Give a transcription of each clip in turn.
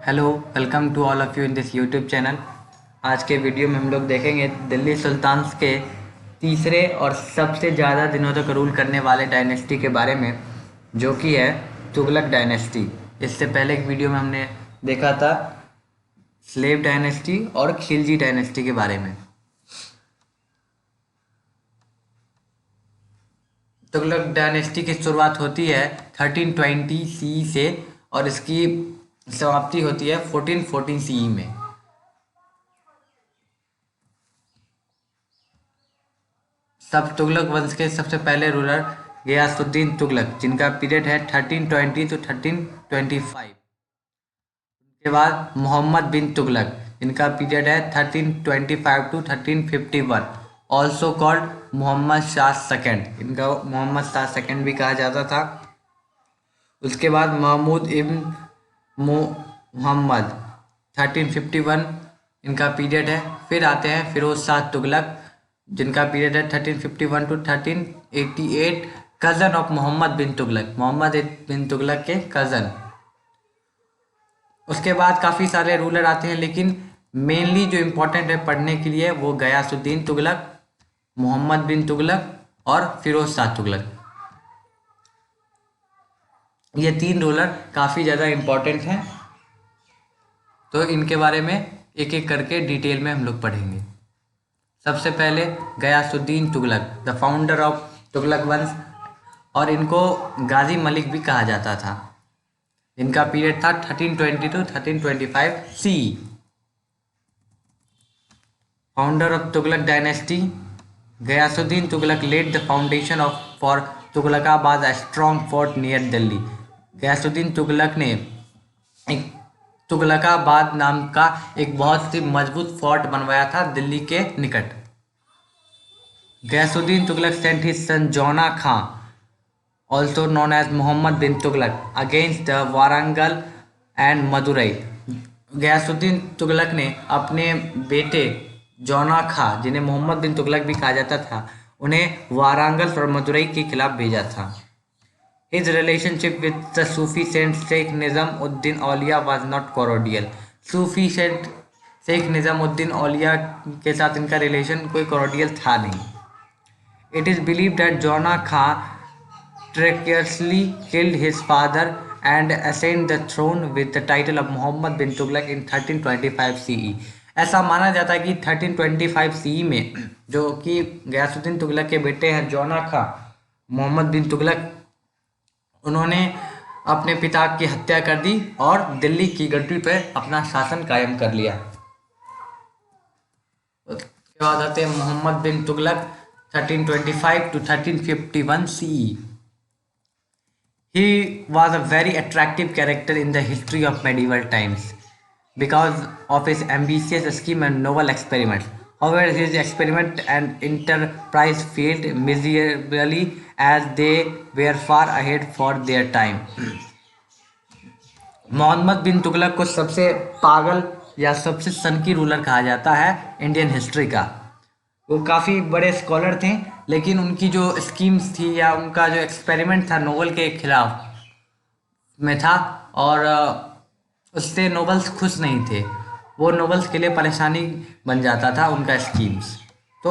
Hello, welcome to all of you in this YouTube channel. आज के video में हम लोग देखेंगे दिल्ली सुल्तान्स के तीसरे और सबसे ज़्यादा दिनों तक रूल करने वाले डायनेस्टी के बारे में, जो कि है तुगलक डायनेस्टी। इससे पहले एक वीडियो में हमने देखा था स्लेव डायनेस्टी और खिलजी डायनेस्टी के बारे में। तुगलक डायनेस्टी की शुरुआत होती है 1320 सी से और इसकी समाप्ति होती है 1414 सी में। सब तुगलक वंश के सबसे पहले रूलर गयासुद्दीन तुगलक, जिनका पीरियड है 1320 टू 1325। उसके बाद मोहम्मद बिन तुगलक, जिनका पीरियड है 1325 to 1351, also called Mohammad Shah second. इनका मोहम्मद शाह सेकंड भी कहा जाता था। उसके बाद महमूद इब्न मोहम्मद 1351, इनका पीरियड है। फिर आते हैं फिरोज शाह तुगलक, जिनका पीरियड है 1351 to 1388, cousin of Mohammad bin Tughlaq, Mohammad bin Tughlaq के कज़न। उसके बाद काफ़ी सारे रूलर आते हैं, लेकिन मेनली जो इम्पोर्टेंट है पढ़ने के लिए वो गयासुद्दीन तुगलक, मोहम्मद बिन तुगलक और फिरोज शाह तुगलक। ये तीन रूलर काफ़ी ज़्यादा इम्पोर्टेंट हैं, तो इनके बारे में एक एक करके डिटेल में हम लोग पढ़ेंगे। सबसे पहले Ghiyasuddin Tughlaq, the founder of Tughlaq वंश, और इनको गाजी मलिक भी कहा जाता था। इनका पीरियड था 1320 to 1325 C. Founder of Tughlaq dynasty, Ghiyasuddin Tughlaq laid the foundation of for Tughlaqabad, a strong fort near Delhi. Ghiyasuddin Tughlaq ने एक तुगलकाबाद नाम का एक बहुत ही मजबूत फोर्ट बनवाया था दिल्ली के निकट। Ghiyasuddin Tughlaq sent his son Jauna Khan, also known as Mohammad bin Tughlaq, against the Warangal and Madurai. Ghiyasuddin Tughlaq ने अपने बेटे जौना खां, जिन्हें मोहम्मद बिन तुगलक भी कहा जाता था, उन्हें वारंगल और मदुरई के खिलाफ भेजा था। His relationship with the Sufi saint Sheikh Nizam-ud-Din Auliya was not cordial. सूफी सेंट शेख निज़ामुद्दीन औलिया के साथ इनका रिलेशन कोई कॉर्डियल था नहीं। इट इज़ बिलीव दैट जौना खां treacherously killed his father and ascended the throne with the title of Muhammad bin Tughlaq in 1325 CE। ऐसा माना जाता है कि 1325 CE में, जो कि गयासुद्दीन तुगलक के बेटे हैं जौना खां, मोहम्मद बिन तुगलक, उन्होंने अपने पिता की हत्या कर दी और दिल्ली की गद्दी पर अपना शासन कायम कर लिया। उसके बाद आते हैं Mohammad bin Tughlaq 1325 to 1351 CE। He was a very attractive character in the history of medieval times because of his ambitious scheme and novel experiments. However, his experiment and enterprise failed miserably as they were far ahead for their time. Mohammad bin Tughlaq को सबसे पागल या सबसे सनकी ruler कहा जाता है Indian history का। वो काफ़ी बड़े स्कॉलर थे, लेकिन उनकी जो स्कीम्स थी या उनका जो एक्सपेरिमेंट था नोबल के खिलाफ में था, और उससे नोबल्स खुश नहीं थे। वो नोबल्स के लिए परेशानी बन जाता था उनका स्कीम्स। तो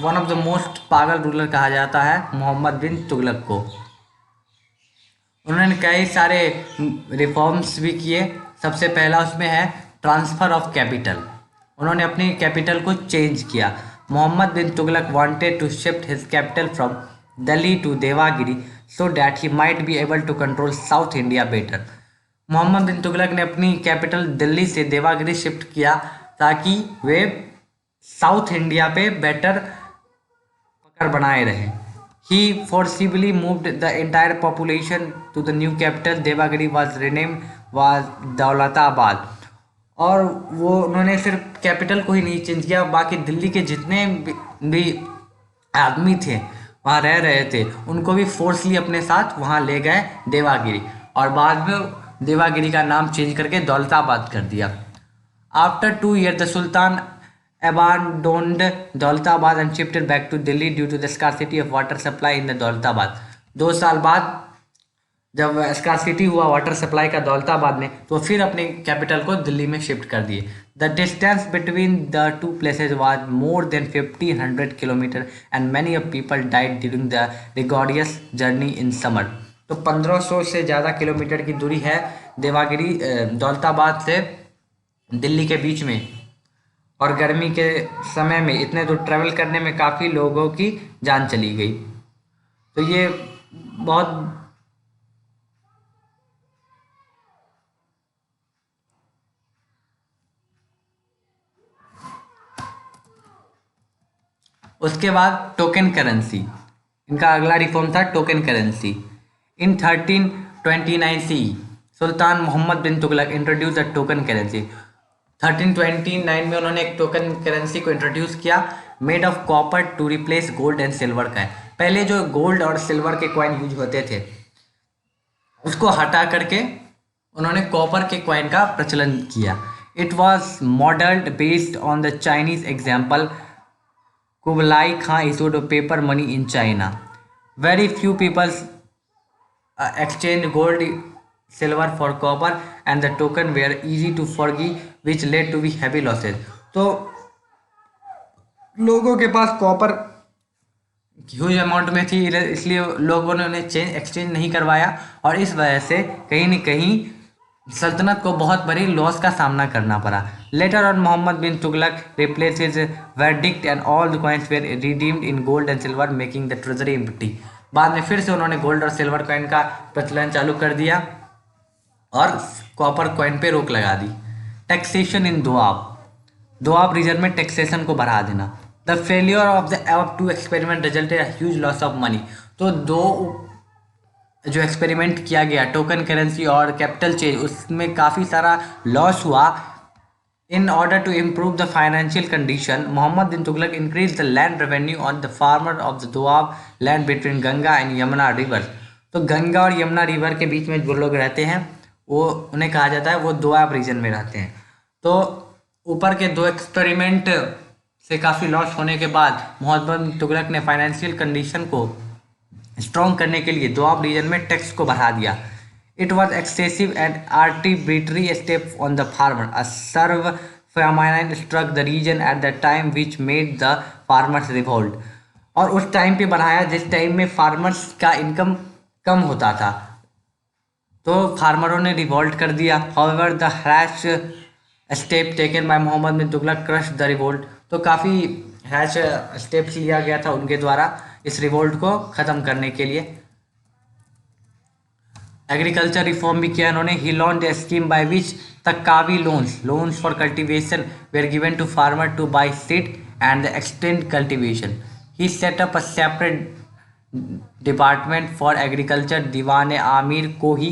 वन ऑफ द मोस्ट पागल रूलर कहा जाता है मोहम्मद बिन तुगलक को। उन्होंने कई सारे रिफॉर्म्स भी किए। सबसे पहला उसमें है ट्रांसफ़र ऑफ कैपिटल। उन्होंने अपनी कैपिटल को चेंज किया। Mohammad bin Tughlaq wanted to shift his capital from Delhi to Devagiri so that he might be able to control south India better. Mohammad bin Tughlaq ने अपनी कैपिटल दिल्ली से देवागिरी शिफ्ट किया ताकि वे साउथ इंडिया पे बेटर पकड़ बनाए रहे। He forcibly moved the entire population to the new capital. Devagiri was renamed was Daulatabad. और वो उन्होंने सिर्फ कैपिटल को ही नहीं चेंज किया, बाकी दिल्ली के जितने भी आदमी थे वहाँ रह रहे थे उनको भी फोर्सली अपने साथ वहाँ ले गए देवागिरी, और बाद में देवागिरी का नाम चेंज करके दौलताबाद कर दिया। After 2 years the sultan abandoned Daulatabad and shifted back to Delhi due to the scarcity of water supply in the Daulatabad. 2 साल बाद जब स्कार्सिटी हुआ वाटर सप्लाई का दौलताबाद में, तो फिर अपने कैपिटल को दिल्ली में शिफ्ट कर दिए। The distance between the two places was more than 1500 kilometre and many of people died during the rigorous journey in summer. तो 1500 से ज़्यादा किलोमीटर की दूरी है देवागिरी दौलताबाद से दिल्ली के बीच में, और गर्मी के समय में इतने दूर ट्रैवल करने में काफ़ी लोगों की जान चली गई। तो ये बहुत उसके बाद टोकन करेंसी, इनका अगला रिफॉर्म था token currency. In 1329 C sultan Mohammad bin Tughlaq introduce the token currency. 1329 में उन्होंने एक टोकन करेंसी को इंट्रोड्यूस किया, made of copper to replace gold and silver का है। पहले जो गोल्ड और सिल्वर के कॉइन यूज होते थे उसको हटा करके उन्होंने कॉपर के कॉइन का प्रचलन किया। It was modelled based on the Chinese example. Kublai Khan issued a paper money in China. Very few people exchanged gold, silver for copper, and the token were easy to forgive, which led to be heavy losses. तो लोगों के पास copper huge amount में थी, इसलिए लोगों ने उन्हें exchange नहीं करवाया, और इस वजह से कहीं न कहीं सल्तनत को बहुत बड़ी लॉस का सामना करना पड़ा। Later on Mohammad bin Tughlaq replace his verdict and all the coins were redeemed in gold and silver making the treasury empty. बाद में फिर से उन्होंने गोल्ड और सिल्वर कॉइन का प्रचलन चालू कर दिया और कॉपर कॉइन पे रोक लगा दी। टैक्सेशन इन दोआब रीजन में टैक्सेशन को बढ़ा देना। The failure of the above two experiment resulted huge loss of money. तो दो जो एक्सपेरिमेंट किया गया टोकन करेंसी और कैपिटल चेंज, उसमें काफ़ी सारा लॉस हुआ। In order to improve the financial condition, Mohammad bin Tughlaq increase the land revenue on the farmer of the Doab land between Ganga and Yamuna river. तो गंगा और यमुना रिवर के बीच में जो लोग रहते हैं वो उन्हें कहा जाता है वो दोआब रीजन में रहते हैं। तो ऊपर के दो एक्सपेरिमेंट से काफ़ी लॉस होने के बाद मोहम्मद बिन तुगलक ने फाइनेंशियल कंडीशन को स्ट्रॉन्ग करने के लिए दोआब रीजन में टैक्स को बढ़ा दिया। It was excessive and arbitrary step on the farmer. A severe famine struck the region at the time which made the farmers revolt। और उस टाइम पे बढ़ाया जिस टाइम में फार्मर्स का इनकम कम होता था, तो फार्मरों ने रिवोल्ट कर दिया। However the rash step taken by Mohammad bin Tughlaq crush the revolt. तो काफ़ी रैश स्टेप्स लिया गया था उनके द्वारा इस रिवोल्ट को ख़त्म करने के लिए। एग्रीकल्चर रिफॉर्म भी किया इन्होंने। He launch the scheme by which taccavi loans for cultivation were given to farmer to buy seed and the extend cultivation. He set up a separate department for agriculture. Diwan Amir Kohi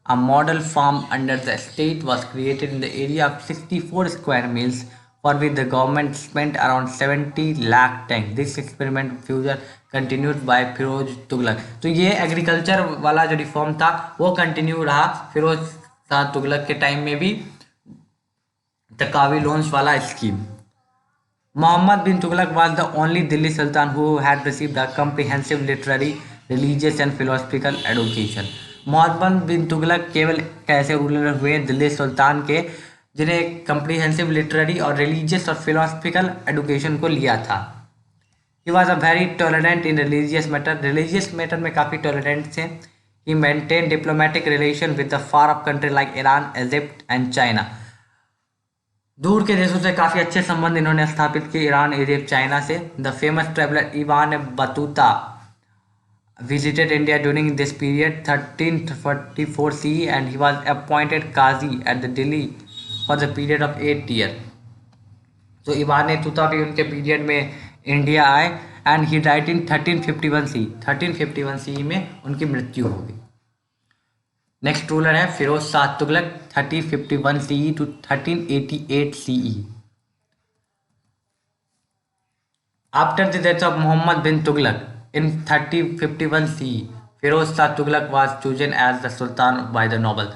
a model farm under the state was created in the area of 64 square miles for which the government spent around 70 lakh tanks. This experiment future continued by Firoz Tughlaq. तो ये agriculture वाला जो reform था वो continue रहा फिरोज शाह तुगलक के time में भी, तकावी लोन्स वाला scheme. Mohammad bin Tughlaq was the only Delhi Sultan who had received a comprehensive literary, religious and philosophical education। Mohammad bin Tughlaq केवल कैसे रूलर हुए दिल्ली सुल्तान के जिन्हें कम्प्रीहेंसिव लिटरेरी और रिलीजियस और फिलोसफिकल एडुकेशन को लिया था। He was a very tolerant in religious matter में काफ़ी टॉलरेंट थे। He maintain diplomatic relation with the far of country like Iran, Egypt and China. दूर के देशों से काफ़ी अच्छे संबंध इन्होंने स्थापित किए, ईरान, इजिप्ट, चाइना से। The famous traveller Ibn Battuta visited India during this period 1344 CE and he was appointed Qazi at the Delhi for the period of 8 years। तो इबान तुता भी उनके पीरियड में इंडिया आए and he died in 1351 CE। 1351 CE में उनकी मृत्यु हो गई। नेक्स्ट रूलर है Firoz Shah Tughlaq 1351 CE to 1388 CE। After the death of Mohammad bin Tughlaq in 1351 CE, Firoz Shah Tughlaq was chosen as the sultan by the noble।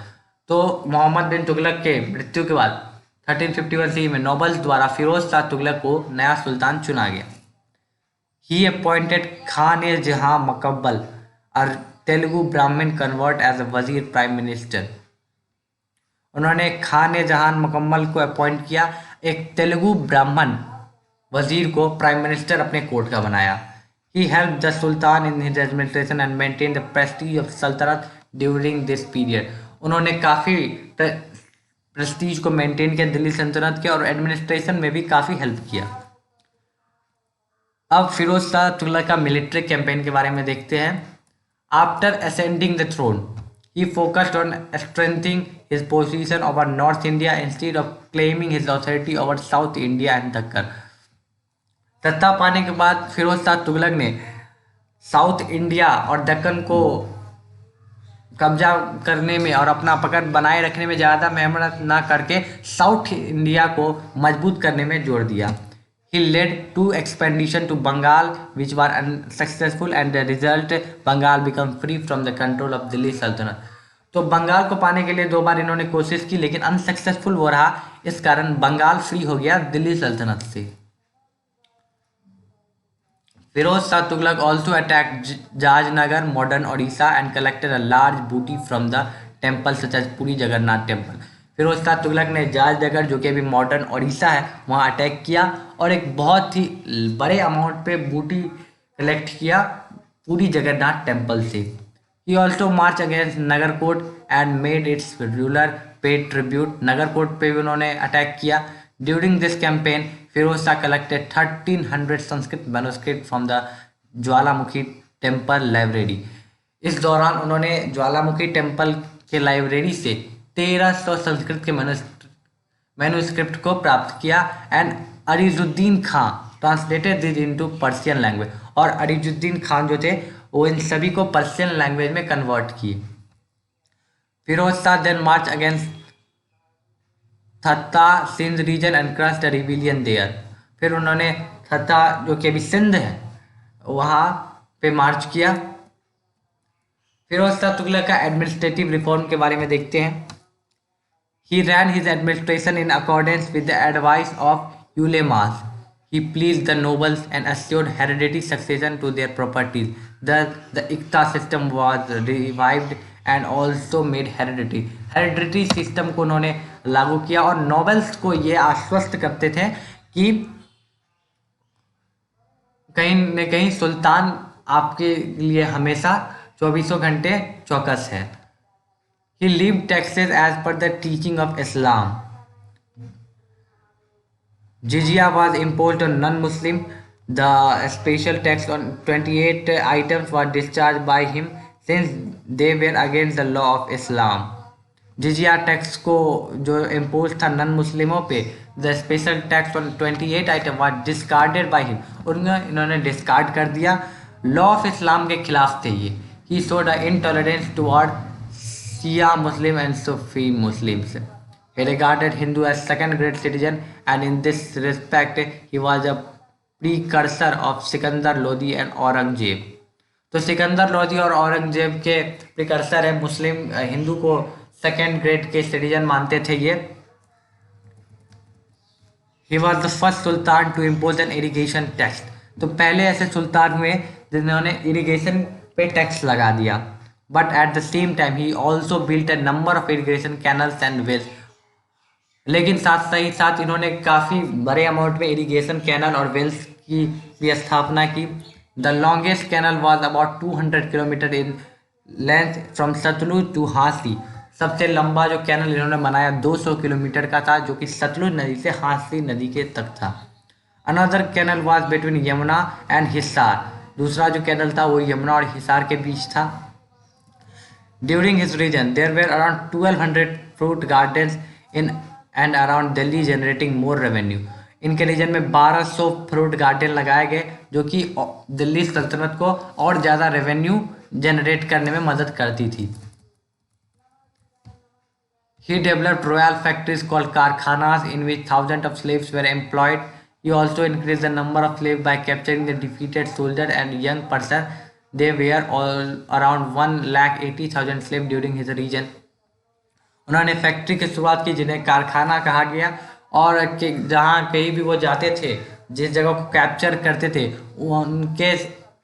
तो मोहम्मद बिन तुगलक के मृत्यु के बाद 1351 CE में नोबल्स द्वारा फिरोज शाह तुगलक को नया सुल्तान चुना गया। ही अपॉइंटेड खान ए जहां मकबल और तेलुगु ब्राह्मण कन्वर्ट एज अ वजीर प्राइम मिनिस्टर। उन्होंने खान जहान मुकम्मल को अपॉइंट किया, एक तेलुगु ब्राह्मण वजीर को प्राइम मिनिस्टर अपने कोर्ट का बनाया। He help the sultan in his administration and maintain the prestige of sultanate during this period. उन्होंने काफ़ी प्रेस्टीज को मेंटेन किया दिल्ली सल्तनत के, और एडमिनिस्ट्रेशन में भी काफ़ी हेल्प किया। अब फिरोज शाह तुगलक का मिलिट्री कैंपेन के बारे में देखते हैं। After ascending the throne he focused on strengthening his position over North India instead of claiming his authority over South India and Dakar। सत्ता पाने के बाद फिरोज शाह तुगलक ने साउथ इंडिया और दक्कन को कब्जा करने में और अपना पकड़ बनाए रखने में ज़्यादा मेहनत ना करके साउथ इंडिया को मजबूत करने में जोर दिया। He led two expeditions to Bengal which were unsuccessful and the result Bengal became free from the control of Delhi Sultanate। तो बंगाल को पाने के लिए 2 बार इन्होंने कोशिश की, लेकिन अनसक्सेसफुल वो रहा, इस कारण बंगाल फ्री हो गया दिल्ली सल्तनत से। Firoz Shah Tughlaq also attacked Jajnagar, modern Odisha, and collected a large booty from the temples such as Puri Jagannath temple. Firoz Shah Tughlaq ने जाजनगर, जो कि अभी मॉडर्न ओडिशा है, वहाँ अटैक किया और एक बहुत ही बड़े अमाउंट पे बूटी कलेक्ट किया पूरी जगन्नाथ टेम्पल से। He also march against Nagarkot and made its ruler pay tribute. Nagarkot पे भी उन्होंने अटैक किया। During this campaign Firoz Shah collected 1300 Sanskrit manuscript from the Jwalamukhi temple library. इस दौरान उन्होंने ज्वालामुखी टेम्पल के लाइब्रेरी से 1300 संस्कृत के मैन्युस्क्रिप्ट को प्राप्त किया। And Arizuddin Khan translated this into Persian language. और अरीजुद्दीन खान जो थे वो इन सभी को पर्शियन लैंग्वेज में कन्वर्ट किए। Firoz Shah then march against Thatta Sindh region and crush the rebellion there. फिर उन्होंने थत्ता, जो कि अभी सिंध है, वहाँ पे मार्च किया। फिरोज शाह तुगलक का एडमिनिस्ट्रेटिव रिफॉर्म के बारे में देखते हैं। He ran his administration in accordance with the advice of ulemas. He pleased the nobles and assured hereditary succession to their properties. Thus, the Ikta system was revived and also made hereditary। Hereditary system को उन्होंने लागू किया और nobles को ये आश्वस्त करते थे कि कहीं न कहीं सुल्तान आपके लिए हमेशा 24 घंटे चौकस है। He levied taxes as per the teaching of Islam। Jizya was imposed on non-Muslim। The special tax on 28 items was discharged by him since they were against the law of Islam। Jizya tax को जो impose था non मुस्लिमों पे, the special tax on 28 item was discarded by him. इन्होंने discard कर दिया, law of Islam के खिलाफ थे ये। He showed a intolerance toward Shia Muslim and Sufi Muslims। He regarded Hindu as second-grade citizen, and in this respect, he was a precursor of Sikandar Lodi and Aurangzeb. तो सिकंदर लोदी और औरंगजेब के प्रिकर्सर है। मुस्लिम हिंदू को सेकेंड ग्रेड के सिटीजन मानते थे ये। He was the first sultan to impose an irrigation tax। तो पहले ऐसे सुल्तान हुए जिन्होंने इरिगेशन पे टैक्स लगा दिया। But at the same time he also built a number of irrigation canals and wells। लेकिन साथ इन्होंने काफ़ी बड़े अमाउंट में इरिगेशन कैनल और वेल्स की भी स्थापना की। The longest canal was about 200 kilometre in length from Sutlej to Hansi. सबसे लंबा जो कैनल इन्होंने बनाया 200 किलोमीटर का था, जो कि सतलुज नदी से हांसी नदी के तक था। Another canal was between Yamuna and Hisar. दूसरा जो कैनल था वो यमुना और हिसार के बीच था। During his region, there were around 1200 fruit gardens in and around Delhi, generating more revenue। इनके रीजन में 1200 फ्रूट गार्डन लगाए गए, जो कि दिल्ली सल्तनत को और ज़्यादा रेवेन्यू जनरेट करने में मदद करती थी। He developed royal factories called कारखानास in which thousands of slaves were employed। He also increased the number of slaves by capturing the defeated soldiers and young persons। They were all around 1,80,000 slaves during his region। उन्होंने factory की शुरुआत की जिन्हें कारखाना कहा गया, और जहाँ कहीं भी वो जाते थे, जिस जगह को कैप्चर करते थे, उनके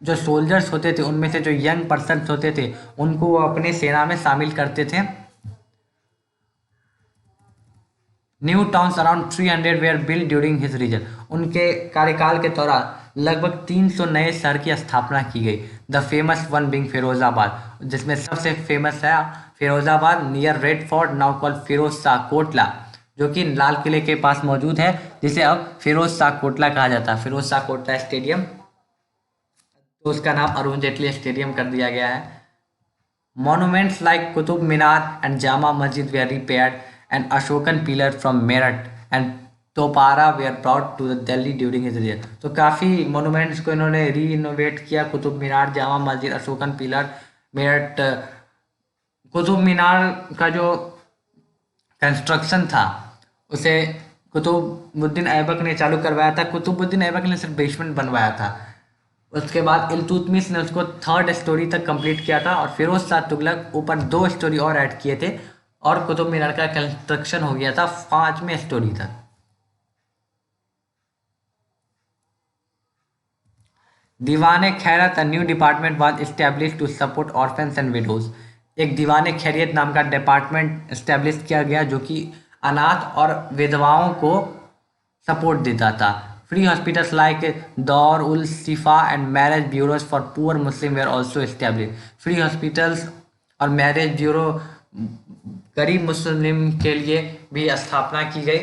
जो सोल्जर्स होते थे उनमें से जो यंग पर्सन होते थे उनको वो अपने सेना में शामिल करते थे। New towns around 300 were build during his reign. उनके कार्यकाल के दौरान लगभग 300 नए शहर की स्थापना की गई। The famous one being Firozabad, जिसमें सबसे फेमस है Firozabad near red fort now called Firoz Shah Kotla, जो कि लाल किले के पास मौजूद है, जिसे अब फिरोज शाह कोटला कहा जाता है। फिरोज शाह कोटला स्टेडियम, तो उसका नाम अरुण जेटली स्टेडियम कर दिया गया है। Monuments like Qutub Minar and Jama Masjid were repaired, and Ashokan pillar from Meerut and Topara were brought to the Delhi during his reign। तो काफ़ी मोनूमेंट्स को इन्होंने री इनोवेट किया। कुतुब मीनार, जामा मस्जिद, अशोकन पिलर, मेरठ। कुतुब मीनार का जो कंस्ट्रक्शन था उसे कुतुबुद्दीन ऐबक ने चालू करवाया था। कुतुबुद्दीन ऐबक ने सिर्फ बेसमेंट बनवाया था। उसके बाद इल्तुतमिश ने उसको 3rd स्टोरी तक कंप्लीट किया था, और फिरोज शाह तुगलक ऊपर 2 स्टोरी और ऐड किए थे, और कुतुब मीनार का कंस्ट्रक्शन हो गया था 5वें स्टोरी तक। Diwan-e Khairat, a new department was establish to support orphans and widows. एक दीवाने खैरियत नाम का डिपार्टमेंट एस्टेब्लिश किया गया जो कि अनाथ और विधवाओं को सपोर्ट देता था। Free hospitals like Dar ul Shifa and marriage bureaus for poor Muslim were also establish. Free hospitals और मैरिज ब्यूरो गरीब मुस्लिम के लिए भी स्थापना की गई।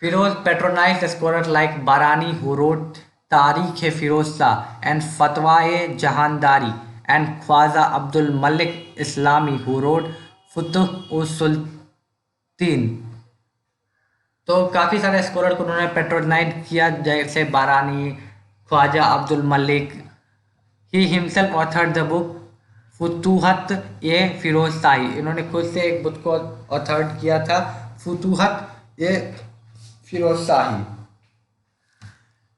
Firoz patronized scholar like Barani who wrote Tarikh Firoz Shah and Fatawa Jahandari, and Khwaja Abdul Malik Isami who wrote Futuh us Salatin. तो काफ़ी सारे स्कॉलर को उन्होंने पेट्रोनाइज किया, जैसे Barani, Khwaja Abdul Malik. He himself authored the book Futuhat e Firoz Shahi. इन्होंने खुद से एक बुक को ऑथर्ड किया था, Futuhat e Firoz Shahi.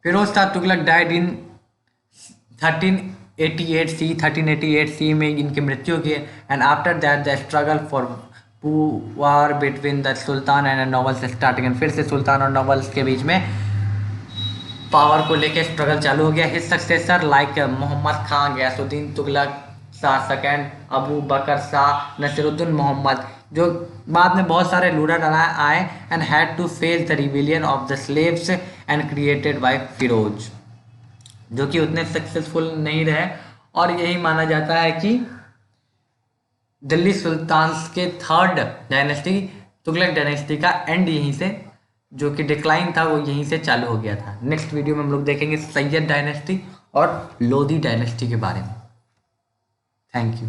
Firoz Shah Tughlaq died in 1388 C में इनकी मृत्यु की। And after that the struggle for war between the sultan and nobles starting. फिर से सुल्तान और नॉवल्स के बीच में पावर को लेकर स्ट्रगल चालू हो गया। His successor like Mohammad Khan, Ghiyasuddin Tughlaq Shah second, Abu Bakr Shah, Nasiruddin Mohammad, जो बाद में बहुत सारे लूडर आए, and had to face the rebellion of the slaves and created by Firoz, जो कि उतने सक्सेसफुल नहीं रहे। और यही माना जाता है कि दिल्ली सुल्तान्स के 3rd डायनेस्टी तुगलक डायनेस्टी का एंड यहीं से, जो कि डिक्लाइन था, वो यहीं से चालू हो गया था। नेक्स्ट वीडियो में हम लोग देखेंगे सैयद डायनेस्टी और लोधी डायनेस्टी के बारे में। Thank you.